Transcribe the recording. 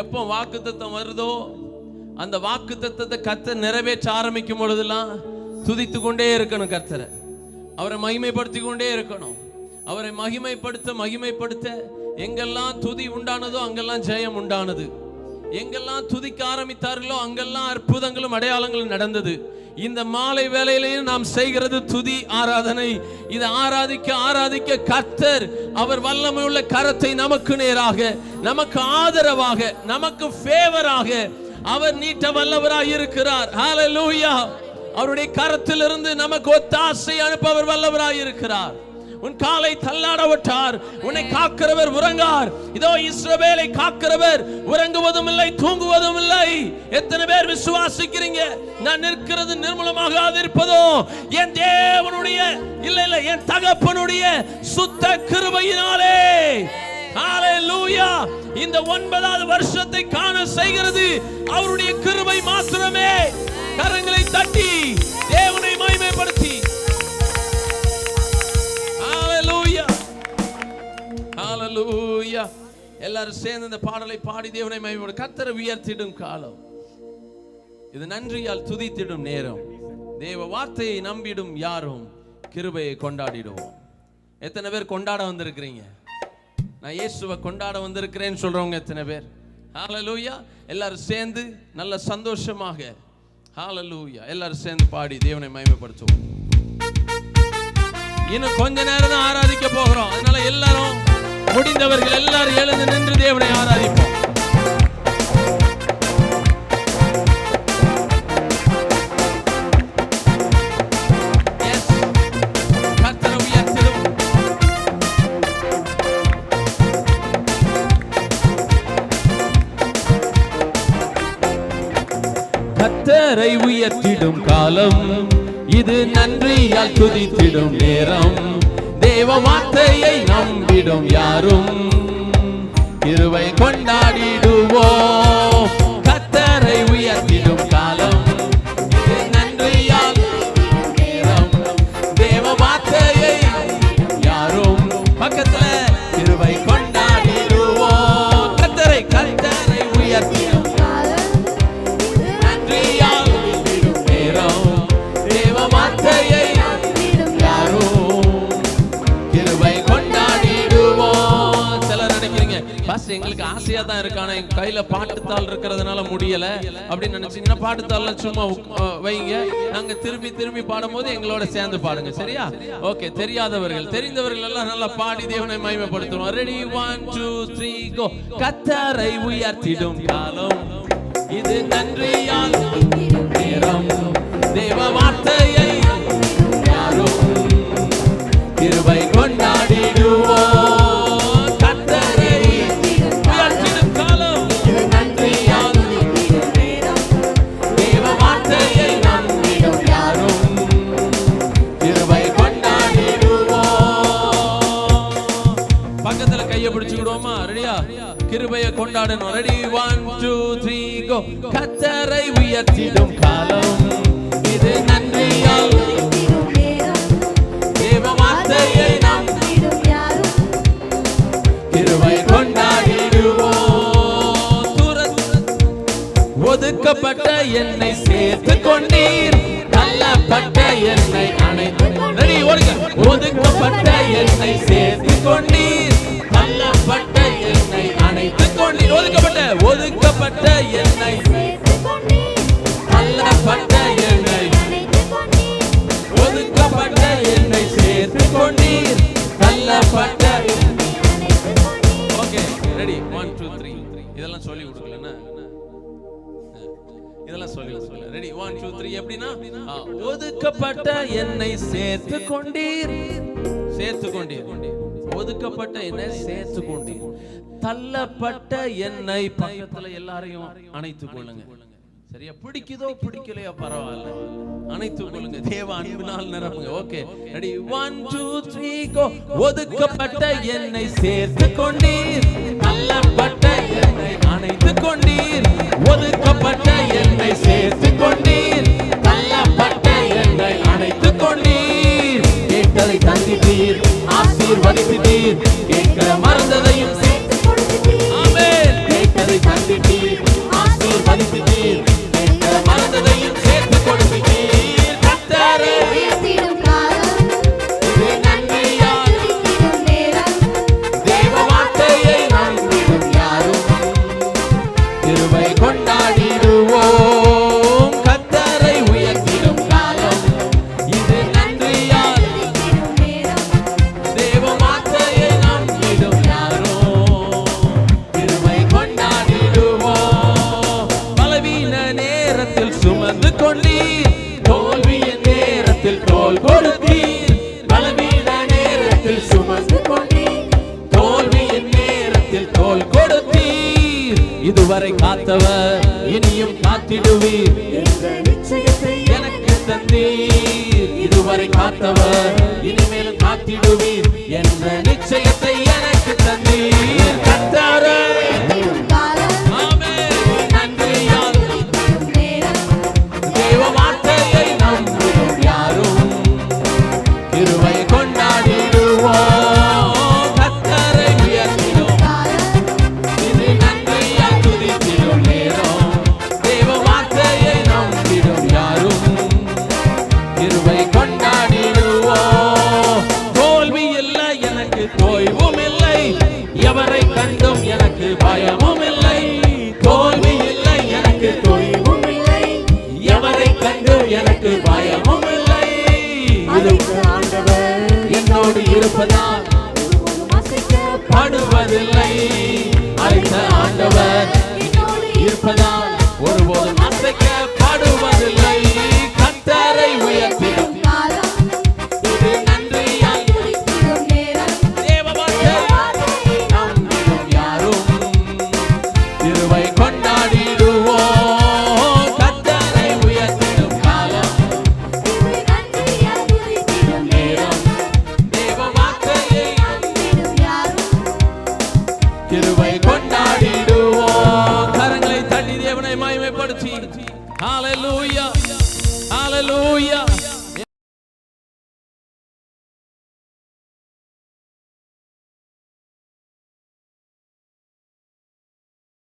எப்போ வாக்குத்தத்தம் வருதோ அந்த வாக்குத்தத்தத்தை கர்த்தர் நிறைவேற்ற ஆரம்பிக்கும் பொழுதெல்லாம் துதித்து கொண்டே இருக்கணும். கர்த்தரை அவரை மகிமைப்படுத்தி கொண்டே இருக்கணும். அவரை மகிமைப்படுத்த எங்கெல்லாம் துதி உண்டானதோ அங்கெல்லாம் ஜெயம் உண்டானது. எங்கெல்லாம் துதிக்க ஆரம்பித்தார்களோ அங்கெல்லாம் அற்புதங்களும் அடையாளங்களும் நடந்தது. இந்த மாலை வேளையிலையும் நாம் செய்கிறது துதி ஆராதனை. இதை ஆராதிக்க கர்த்தர் அவர் வல்லமை உள்ள கரத்தை நமக்கு நேராக, நமக்கு ஆதரவாக, நமக்கு ஃபேவராக அவர் நீட்ட வல்லவராய் இருக்கிறார். ஹல்லேலூயா. அவருடைய கரத்திலிருந்து நமக்கு ஒத்தாசை அனுப்ப அவர் வல்லவராய் இருக்கிறார். உன் காலை தள்ளாட விட்டார். உன்னை காக்கிறவர் உறங்கார். இதோ இஸ்ரவேலை காக்கிறவர் உறங்குவதும் இல்லை, தூங்குவதும் இல்லை. எத்தனை பேர் விசுவாசிக்கிறீங்க? நான் நிற்கிறது நிர்மூலமாக இருப்பதோ என் தேவனுடைய இல்ல என் தகப்பனுடைய சுத்த கிருபையினாலே. ஹல்லேலூயா. இந்த 9வது வருஷத்தை காண செய்கிறது அவருடைய கிருபை மாத்திரமே. கரங்களை தட்டி தேவனை மகிமைப்படுத்தி ஹல்லேலூயா. எல்லாரும் சேர்ந்து இந்த பாடலை பாடி தேவனை மகிமைப்படுத்தி கர்த்தரை உயர்த்திடும் காலம் இது. நன்றியால் துதித்திடும் நேரம். தேவ வார்த்தையை நம்பிடும் யாரும் கிருபையை கொண்டாடிடுவோம். எத்தனை பேர் கொண்டாட வந்திருக்கிறீங்க? நான் இயேசுவை கொண்டாட வந்திருக்கிறேன்னு சொல்றவங்க எத்தனை பேர்? ஹல்லேலூயா. எல்லாரும் சேர்ந்து நல்ல சந்தோஷமாக ஹல்லேலூயா எல்லாரும் சேர்ந்து பாடி தேவனை மகிமைப்படுத்துவோம். இன்னும் கொஞ்ச நேரம் தான் ஆராதிக்க போகிறோம். அதனால எல்லாரும் முடிந்தவர்கள் எல்லாரும் எழுந்து நின்று தேவனை ஆராதிப்போம். கர்த்தரை உயர்த்திடும் காலம் இது. நன்றியால் துதித்திடும் நேரம். தேவ வார்த்தையை நம்பிடும் யாரும் கிருபை கொண்டாடிடுவோம். கர்த்தரை உயர்த்திடும் காலம் இது. நன்றியால் நேரம். தேவ வார்த்தையை யாரும் பக்கத்துல கிருபை கொண்டாடிடுவோம். கர்த்தரை உயர்த்திடும் எங்களுக்கு ஆசையா தான் இருக்கான என் கையில பாட்டுத்தாள் இருக்கிறதுனால முடியல அப்படின்னு நினைச்சீங்கன்னா பாட்டுத்தாள்ல சும்மா வைங்க. நாங்க திரும்பி பாடும்போது எங்களோட சேர்ந்து பாடுங்க. சரியா? ஓகே. தெரியாதவர்கள் தெரிந்தவர்கள் எல்லாம் நல்லா பாடி தேவனை மகிமைப்படுத்துவோம். ரெடி 1 2 3 கோ. கர்த்தரை உயர்த்திடும் காலம் இது. நன்றியால் நேரம். தேவ வார்த்தையை யாரும் கிருபை கொண்டாடிடுவோம். கிருபையை கொண்டாடணும். ரெடி 1 2 3 கோ. கர்த்தரை உயர்த்திடும் காலம் இது. நன்றியால் தேவ வார்த்தையை நாம் கிருபை கொண்டாடிடுவோம். ஒதுக்கப்பட்ட என்னை சேர்த்து கொண்டீர். தள்ளப்பட்ட என்னை அணைத்து. ரெடி ஓடுங்க. ஒதுக்கப்பட்ட என்னை சேர்த்து கொண்டீர். தள்ளப்பட்ட என்னை அணைத்துக் கொண்டீர். ஒதுக்கப்பட்ட என்னை தள்ளப்பட்ட என்னை ஒதுக்கப்பட்ட என்னை சேர்த்துக் கொண்டீர். தள்ளப்பட்ட. ஓகே. ரெடி 1 2 3. இதெல்லாம் சொல்லி கொடுக்கலன்னா இதெல்லாம் சொல்லி கொடுக்கல. ரெடி 1 2 3. எப்படின்னா ஒதுக்கப்பட்ட என்னை சேர்த்துக் கொண்டீர். ஒதுக்கப்பட்ட என்னை சேர்த்து கொண்டீர். தள்ளப்பட்ட என்னை பக்கத்துல எல்லாரையும் அணைத்துக் கொள்ளுங்க. சரியா? பிடிக்குதோ பிடிக்கலையோ பரவாயில்ல, அணைத்துக் கொள்ளுங்க. தேவ அன்பினால் நிரப்புங்க. ஓகே. ரெடி 1 2 3 கோ. ஒதுக்கப்பட்ட என்னை சேர்த்து கொண்டீர். தள்ளப்பட்ட என்னை அணைத்துக் கொண்டீர். ஒதுக்கப்பட்ட என்னை சேர்த்து கொண்டீர். தள்ளப்பட்ட என்னை அணைத்துக் கொண்டீர். கேட்டதை தந்திட்டீர். ஆசீர்வதித்தீர். கேட்க மறந்ததையும் சேர்த்து கொடுத்தீர். ஆமென். கேட்டதை தந்திட்டீர். இதுவரை காத்தவர் இனியும் காத்திடுவீர் என்ற நிச்சயத்தை எனக்கு தந்தீர். இதுவரை காத்தவர் இனிமேலும் காத்திடுவீர் என்ற நிச்சயத்தை எனக்கு தந்தீர். கர்த்தரே ஆமென். நன்றியால் தேவ வார்த்தையை நம்பும் யாரும் கிருபை கொண்டாடிடுவோம். கர்த்தரை உயர்த்திடும் இது நன்றியால் துதித்திடும் நேரம். தேவ வார்த்தையை நம்பிடும் யாரும் கிருபை கொண்டாடிடுவோம். தோல்வி இல்லை எனக்கு தோய்வும் இல்லை, எவரை கண்டும் எனக்கு பயமும் இல்லை. தோல்வி இல்லை எனக்கு தோய்வும் இல்லை, எவரை கண்டும் எனக்கு பயமும் இல்லை. அழைத்த ஆண்டவர் என்னோடு இருப்பதால் படுவதில்லை. அழைத்த ஆண்டவர் என்னோடு இருப்பதால் ஒருபோதும் அசைக்கப்படுவதில்லை. கர்த்தரை உயர்த்திடும் காலம் இது நன்றியால் துதித்திடும் நேரம் தேவ வார்த்தை நம்பிடும் யாரும் கிருபை கொண்டாடிடுவோம். கர்த்தரை உயர்த்திடும் காலம் இது நன்றியால் துதித்திடும் நேரம் தேவ வார்த்தையை நம்பிடும் யாரும் கிருபை கொண்டாடிடுவோம். கரங்களை தட்டி தேவனை மகிமைப்படுத்தி ஹalleluya.